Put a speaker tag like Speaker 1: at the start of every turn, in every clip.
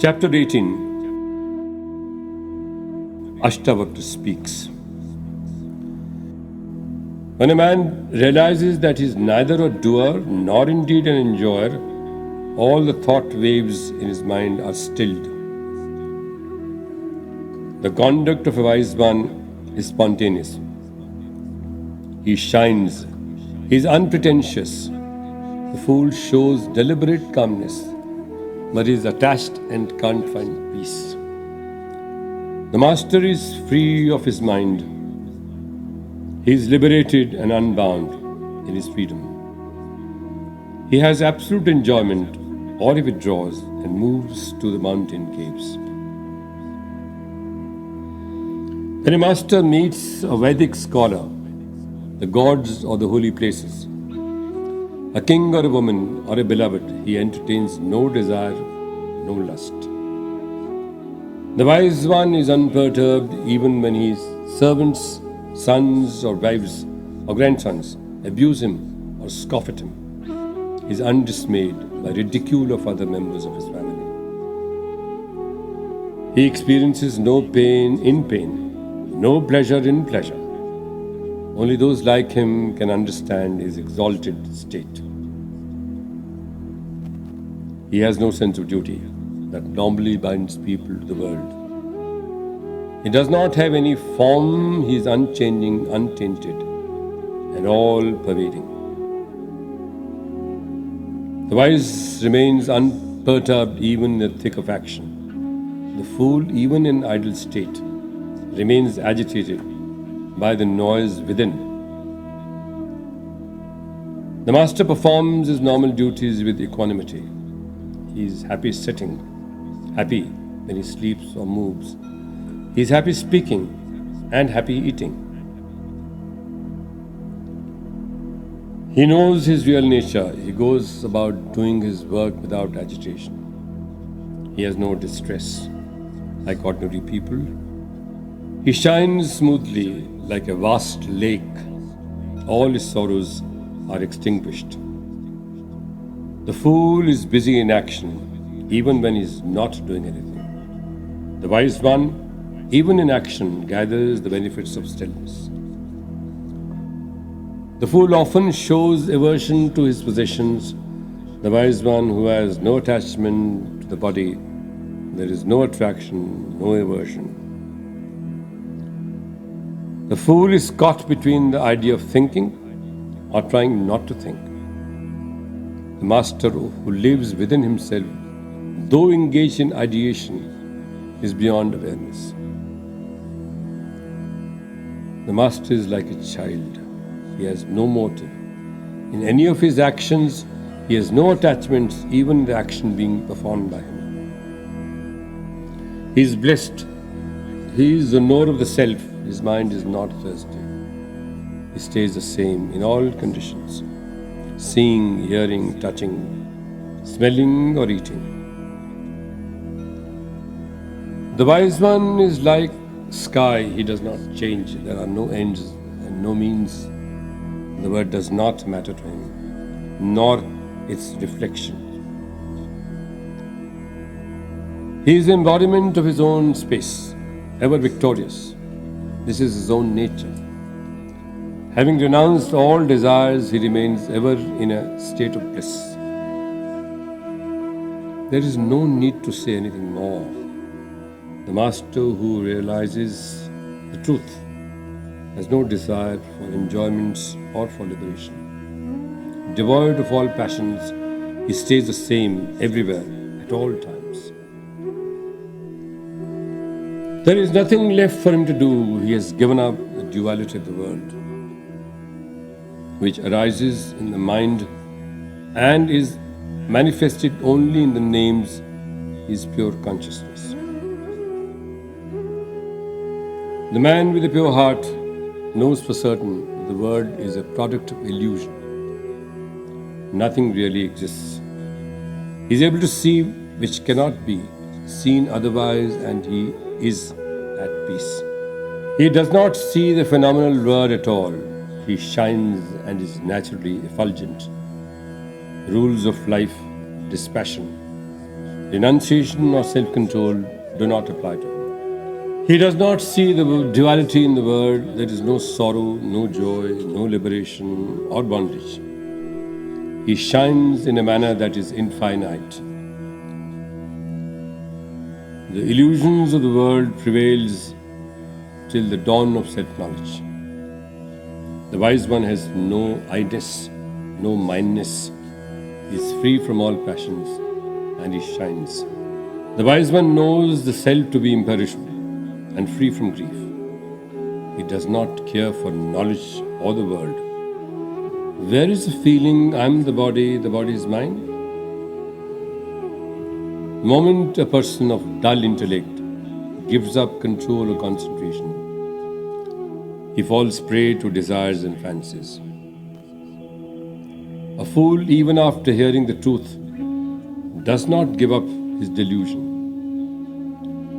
Speaker 1: Chapter 18, Ashtavakra speaks. When a man realizes that he is neither a doer nor indeed an enjoyer, all the thought waves in his mind are stilled. The conduct of a wise one is spontaneous. He shines. He is unpretentious. The fool shows deliberate calmness, but is attached and can't find peace. The master is free of his mind. He is liberated and unbound in his freedom. He has absolute enjoyment, or he withdraws and moves to the mountain caves. When a master meets a Vedic scholar, the gods or the holy places, a king or a woman or a beloved, he entertains no desire, no lust. The wise one is unperturbed even when his servants, sons or wives or grandsons abuse him or scoff at him. He is undismayed by ridicule of other members of his family. He experiences no pain in pain, no pleasure in pleasure. Only those like him can understand his exalted state. He has no sense of duty that normally binds people to the world. He does not have any form. He is unchanging, untainted, and all-pervading. The wise remains unperturbed even in the thick of action. The fool, even in idle state, remains agitated by the noise within. The master performs his normal duties with equanimity. He is happy sitting, happy when he sleeps or moves. He is happy speaking and happy eating. He knows his real nature. He goes about doing his work without agitation. He has no distress like ordinary people. He shines smoothly like a vast lake. All his sorrows are extinguished. The fool is busy in action, even when he is not doing anything. The wise one, even in action, gathers the benefits of stillness. The fool often shows aversion to his possessions. The wise one, who has no attachment to the body, there is no attraction, no aversion. The fool is caught between the idea of thinking or trying not to think. The master who lives within himself, though engaged in ideation, is beyond awareness. The master is like a child. He has no motive. In any of his actions, he has no attachments, even in the action being performed by him. He is blessed. He is the knower of the self. His mind is not thirsty. He stays the same in all conditions, seeing, hearing, touching, smelling or eating. The wise one is like sky. He does not change. There are no ends and no means. The word does not matter to him, nor its reflection. He is the embodiment of his own space, ever victorious. This is his own nature. Having renounced all desires, he remains ever in a state of bliss. There is no need to say anything more. The master who realizes the truth has no desire for enjoyments or for liberation. Devoid of all passions, he stays the same everywhere, at all times. There is nothing left for him to do. He has given up the duality of the world, which arises in the mind and is manifested only in the names, his pure consciousness. The man with a pure heart knows for certain that the world is a product of illusion. Nothing really exists. He is able to see which cannot be seen otherwise, and he is at peace. He does not see the phenomenal world at all. He shines and is naturally effulgent. Rules of life, dispassion, Renunciation or self-control do not apply to him. He does not see the duality in the world. There is no sorrow, no joy, no liberation or bondage. He shines in a manner that is infinite. The illusions of the world prevails till the dawn of self-knowledge. The wise one has no I-ness, no mindness. He is free from all passions and he shines. The wise one knows the self to be imperishable and free from grief. He does not care for knowledge or the world. Where is the feeling, I am the body is mine? The moment a person of dull intellect gives up control or concentration, he falls prey to desires and fancies. A fool, even after hearing the truth, does not give up his delusion.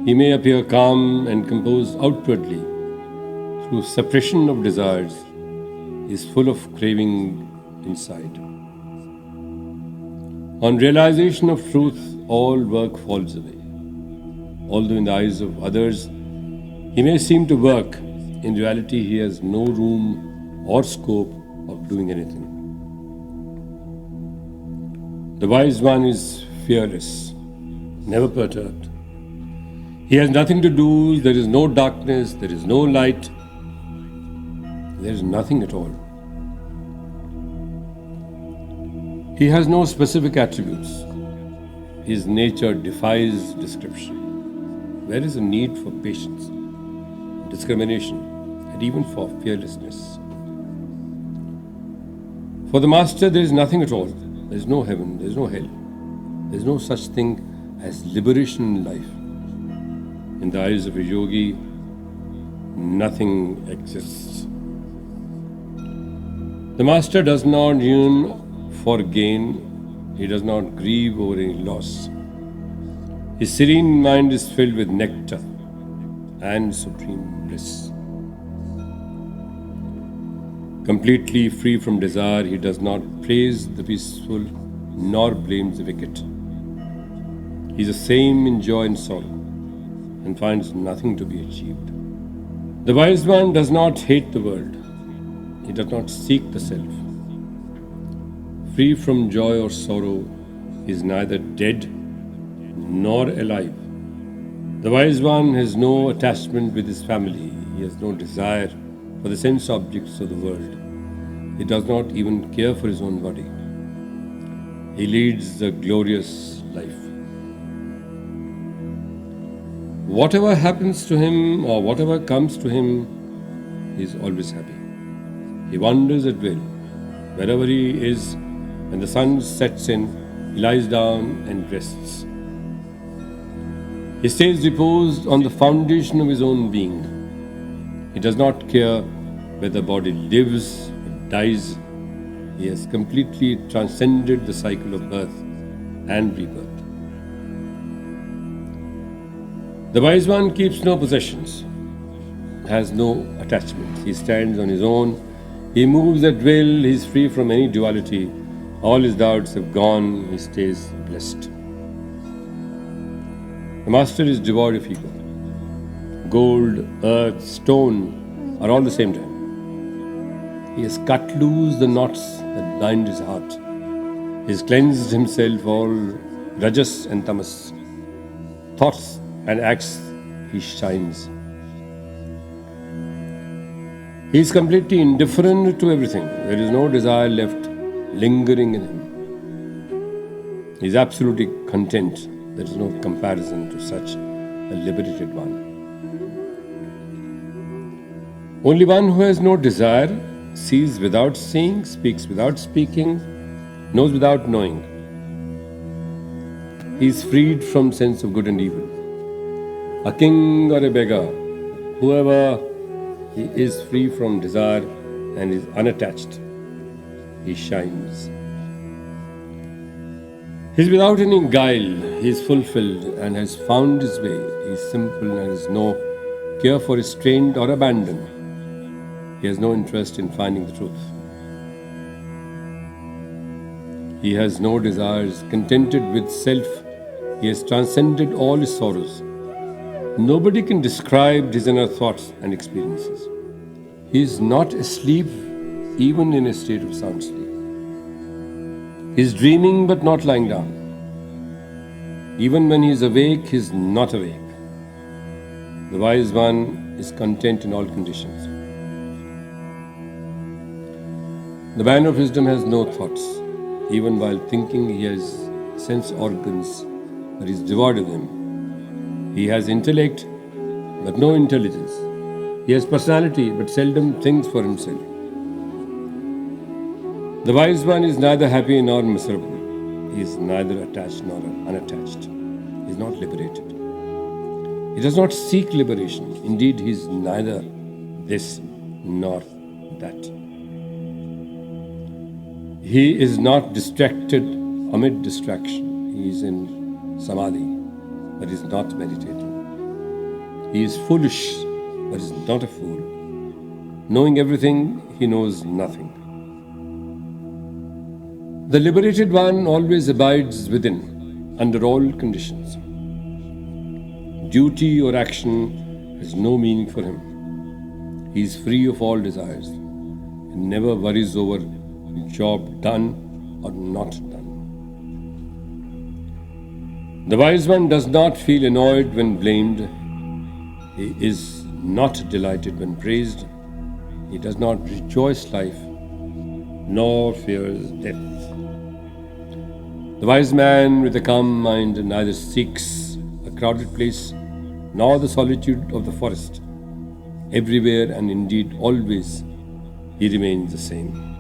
Speaker 1: He may appear calm and composed outwardly. Through suppression of desires, he is full of craving inside. On realization of truth, all work falls away. Although in the eyes of others, he may seem to work, in reality he has no room or scope of doing anything. The wise one is fearless, never perturbed. He has nothing to do, there is no darkness, there is no light, there is nothing at all. He has no specific attributes. His nature defies description. There is a need for patience, discrimination, and even for fearlessness. For the Master, there is nothing at all. There is no heaven, there is no hell. There is no such thing as liberation in life. In the eyes of a yogi, nothing exists. The Master does not yearn for gain. He does not grieve over any loss. His serene mind is filled with nectar and supreme bliss. Completely free from desire, he does not praise the peaceful nor blames the wicked. He is the same in joy and sorrow and finds nothing to be achieved. The wise one does not hate the world. He does not seek the self. Free from joy or sorrow, he is neither dead nor alive. The wise one has no attachment with his family. He has no desire for the sense objects of the world. He does not even care for his own body. He leads a glorious life. Whatever happens to him or whatever comes to him, he is always happy. He wanders at will. Wherever he is, when the sun sets in, he lies down and rests. He stays reposed on the foundation of his own being. He does not care whether the body lives or dies. He has completely transcended the cycle of birth and rebirth. The wise one keeps no possessions, has no attachments. He stands on his own. He moves at will. He is free from any duality. All his doubts have gone. He stays blessed. The Master is devoid of ego. Gold, earth, stone are all the same to him. He has cut loose the knots that bind his heart. He has cleansed himself all rajas and tamas. Thoughts and acts, he shines. He is completely indifferent to everything. There is no desire left lingering in him. He is absolutely content. There is no comparison to such a liberated one. Only one who has no desire sees without seeing, speaks without speaking, knows without knowing. He is freed from sense of good and evil. A king or a beggar, whoever he is free from desire and is unattached, he shines. He is without any guile, he is fulfilled and has found his way. He is simple and has no care for restraint or abandon. He has no interest in finding the truth. He has no desires, contented with self He has transcended all his sorrows. Nobody can describe his inner thoughts and experiences. He is not asleep even in a state of sound sleep. He is dreaming but not lying down. Even when he is awake, he is not awake. The wise one is content in all conditions. The man of wisdom has no thoughts. Even while thinking, he has sense organs, but is devoid of them. He has intellect, but no intelligence. He has personality, but seldom thinks for himself. The wise one is neither happy nor miserable. He is neither attached nor unattached. He is not liberated. He does not seek liberation. Indeed, he is neither this nor that. He is not distracted amid distraction. He is in samadhi, but is not meditating. He is foolish, but is not a fool. Knowing everything, he knows nothing. The liberated one always abides within, under all conditions. Duty or action has no meaning for him. He is free of all desires and never worries over job done or not done. The wise one does not feel annoyed when blamed. He is not delighted when praised. He does not rejoice life, nor fears death. The wise man with a calm mind neither seeks a crowded place nor the solitude of the forest. Everywhere and indeed always he remains the same.